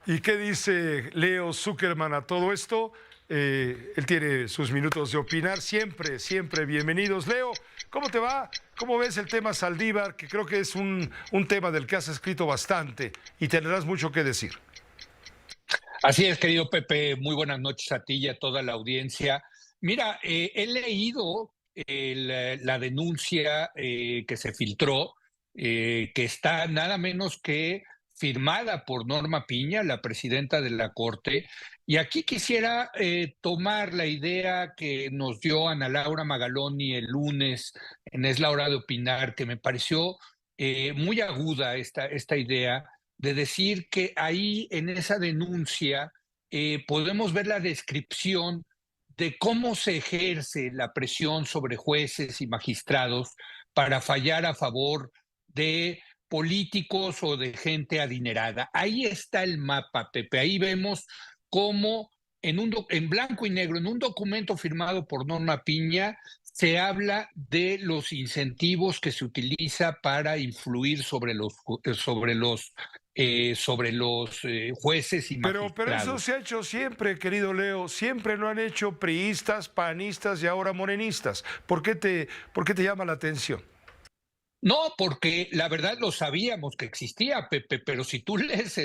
¿Y qué dice Leo Zuckerman a todo esto? Él tiene sus minutos de opinar, siempre, siempre bienvenidos. Leo, ¿cómo te va? ¿Cómo ves el tema Saldívar? Que creo que es un tema del que has escrito bastante y tendrás mucho que decir. Así es, querido Pepe, muy buenas noches a ti y a toda la audiencia. Mira, he leído la denuncia que se filtró, que está nada menos que firmada por Norma Piña, la presidenta de la Corte, y aquí quisiera tomar la idea que nos dio Ana Laura Magaloni el lunes en Es la Hora de Opinar, que me pareció muy aguda esta idea de decir que ahí en esa denuncia podemos ver la descripción de cómo se ejerce la presión sobre jueces y magistrados para fallar a favor de políticos o de gente adinerada. Ahí está el mapa, Pepe. Ahí vemos cómo en blanco y negro, en un documento firmado por Norma Piña, se habla de los incentivos que se utiliza para influir sobre los jueces y Pero eso magistrados. se ha hecho siempre, querido Leo. Siempre lo han hecho priistas, panistas y ahora morenistas. ¿Por qué te llama la atención? No, porque la verdad lo sabíamos que existía, Pepe, pero si tú lees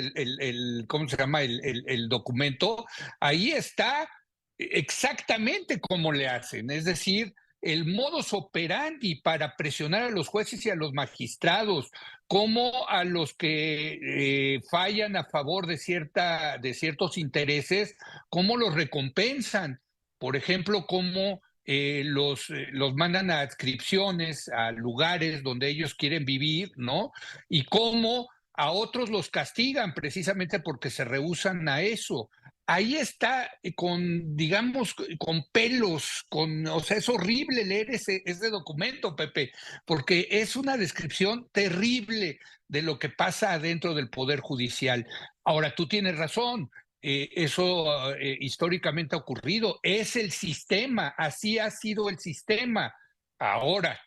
¿cómo se llama? El documento, ahí está exactamente cómo le hacen. Es decir, el modus operandi para presionar a los jueces y a los magistrados, como a los que fallan a favor de ciertos intereses, cómo los recompensan. Por ejemplo, cómo los mandan a adscripciones, a lugares donde ellos quieren vivir, ¿no? Y cómo a otros los castigan precisamente porque se rehúsan a eso. Ahí está digamos, con pelos, o sea, es horrible leer ese documento, Pepe, porque es una descripción terrible de lo que pasa adentro del Poder Judicial. Ahora, tú tienes razón, eso históricamente ha ocurrido, es el sistema, así ha sido el sistema. Ahora,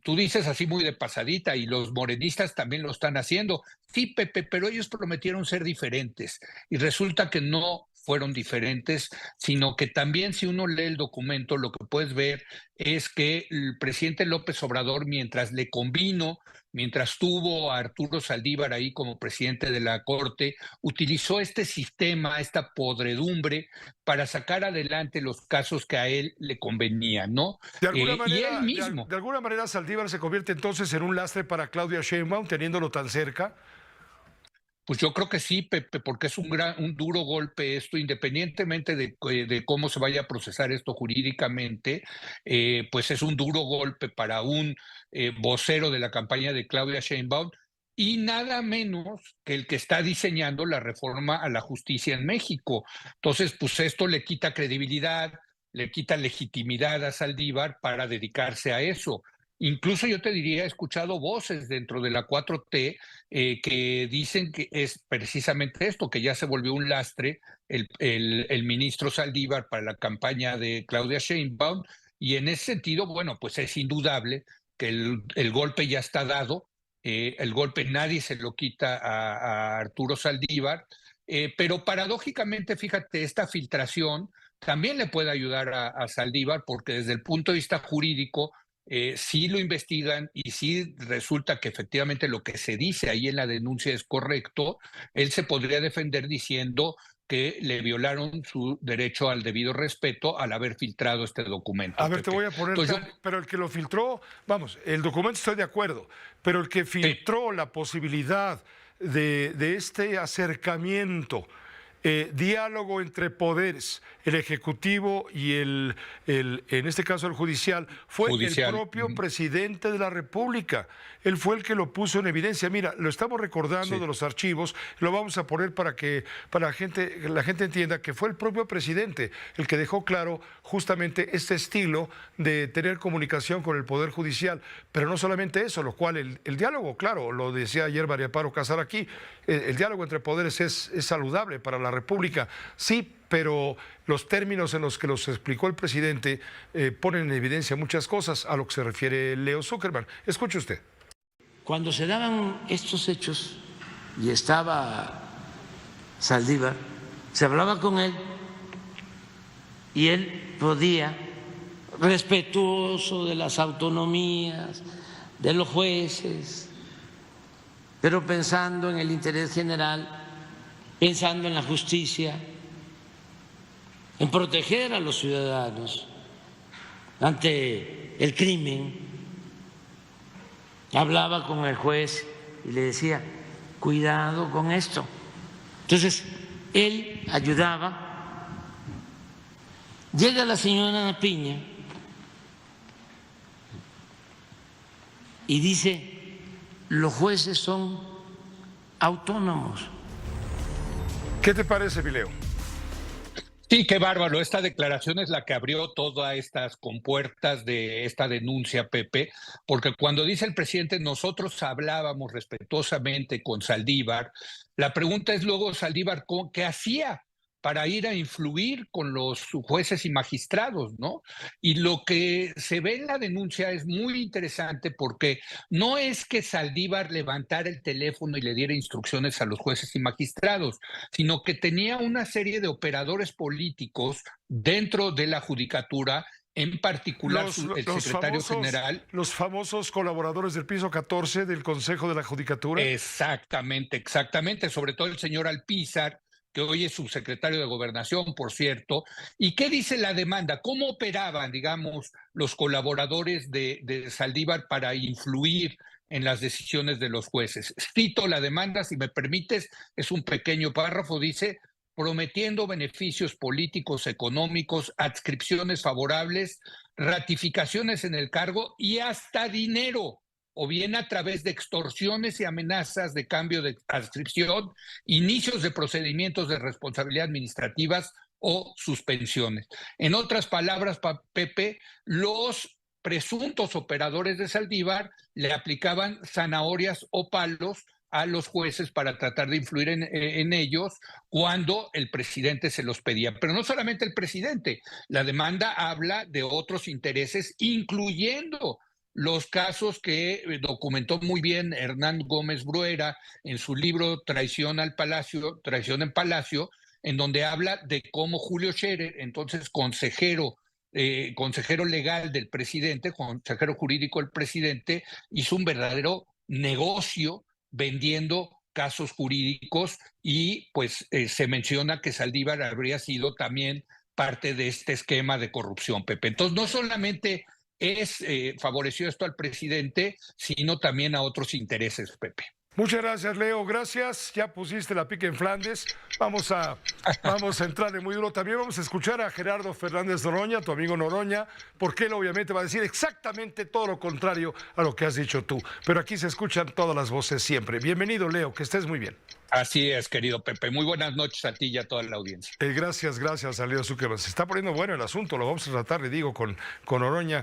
tú dices así muy de pasadita y los morenistas también lo están haciendo. Sí, Pepe, pero ellos prometieron ser diferentes y resulta que no fueron diferentes, sino que también si uno lee el documento, lo que puedes ver es que el presidente López Obrador, mientras le convino, mientras tuvo a Arturo Saldívar ahí como presidente de la Corte, utilizó este sistema, esta podredumbre, para sacar adelante los casos que a él le convenían, ¿no? De alguna Y él manera, mismo. de alguna manera Saldívar se convierte entonces en un lastre para Claudia Sheinbaum, teniéndolo tan cerca. Pues yo creo que sí, Pepe, porque es un duro golpe esto, independientemente de cómo se vaya a procesar esto jurídicamente, pues es un duro golpe para un vocero de la campaña de Claudia Sheinbaum y nada menos que el que está diseñando la reforma a la justicia en México. Entonces, pues esto le quita credibilidad, le quita legitimidad a Saldívar para dedicarse a eso. Incluso yo te diría, he escuchado voces dentro de la 4T que dicen que es precisamente esto, que ya se volvió un lastre el ministro Saldívar para la campaña de Claudia Sheinbaum, y en ese sentido, bueno, pues es indudable que el golpe ya está dado, el golpe nadie se lo quita a Arturo Saldívar, pero paradójicamente, fíjate, esta filtración también le puede ayudar a Saldívar porque desde el punto de vista jurídico, sí lo investigan y si resulta que efectivamente lo que se dice ahí en la denuncia es correcto, él se podría defender diciendo que le violaron su derecho al debido respeto al haber filtrado este A documento, ver, te Pepe. voy a poner, Entonces pero el que lo filtró, vamos, el documento estoy de acuerdo, pero el que sí, filtró la posibilidad de este acercamiento, diálogo entre poderes, el ejecutivo y en este caso el judicial, fue el judicial. propio presidente de la República. Él fue el que lo puso en evidencia. Mira, lo estamos recordando Sí. de los archivos, lo vamos a poner para la gente entienda que fue el propio presidente el que dejó claro justamente este estilo de tener comunicación con el Poder Judicial. Pero no solamente eso, lo cual el diálogo, claro, lo decía ayer María Amparo Casar aquí, el diálogo entre poderes es saludable para la República, sí, pero los términos en los que los explicó el presidente ponen en evidencia muchas cosas a lo que se refiere Leo Zuckerman. Escuche usted. Cuando se daban estos hechos y estaba Saldívar, se hablaba con él y él podía, respetuoso de las autonomías, de los jueces, pero pensando en el interés general, pensando en la justicia, en proteger a los ciudadanos ante el crimen. Hablaba con el juez y le decía, cuidado con esto. Entonces, él ayudaba. Llega la señora Ana Piña y dice, los jueces son autónomos. ¿Qué te parece, Vileo? Sí, qué bárbaro. Esta declaración es la que abrió todas estas compuertas de esta denuncia, Pepe, porque cuando dice el presidente, nosotros hablábamos respetuosamente con Saldívar, la pregunta es luego, Saldívar, ¿qué hacía para ir a influir con los jueces y magistrados, ¿no? Y lo que se ve en la denuncia es muy interesante porque no es que Saldívar levantara el teléfono y le diera instrucciones a los jueces y magistrados, sino que tenía una serie de operadores políticos dentro de la judicatura, en particular el secretario general. Los famosos colaboradores del piso 14 del Consejo de la Judicatura. Exactamente, exactamente, sobre todo el señor Alpizar, que hoy es subsecretario de Gobernación, por cierto. ¿Y qué dice la demanda? ¿Cómo operaban, digamos, los colaboradores de Saldívar para influir en las decisiones de los jueces? Cito la demanda, si me permites, es un pequeño párrafo, dice, prometiendo beneficios políticos, económicos, adscripciones favorables, ratificaciones en el cargo y hasta dinero, o bien a través de extorsiones y amenazas de cambio de adscripción, inicios de procedimientos de responsabilidad administrativas o suspensiones. En otras palabras, Pepe, los presuntos operadores de Saldívar le aplicaban zanahorias o palos a los jueces para tratar de influir en ellos cuando el presidente se los pedía. Pero no solamente el presidente, la demanda habla de otros intereses, incluyendo los casos que documentó muy bien Hernán Gómez Bruera en su libro Traición en Palacio, en donde habla de cómo Julio Scherer, entonces consejero legal del presidente, consejero jurídico del presidente, hizo un verdadero negocio vendiendo casos jurídicos y pues se menciona que Saldívar habría sido también parte de este esquema de corrupción, Pepe. Entonces, no solamente favoreció esto al presidente, sino también a otros intereses, Pepe. Muchas gracias, Leo. Gracias. Ya pusiste la pica en Flandes. Vamos a entrarle muy duro. También vamos a escuchar a Gerardo Fernández Noroña, tu amigo Noroña, porque él obviamente va a decir exactamente todo lo contrario a lo que has dicho tú. Pero aquí se escuchan todas las voces siempre. Bienvenido, Leo, que estés muy bien. Así es, querido Pepe. Muy buenas noches a ti y a toda la audiencia. Gracias a Leo Zuckerman. Se está poniendo bueno el asunto. Lo vamos a tratar, le digo, con Noroña.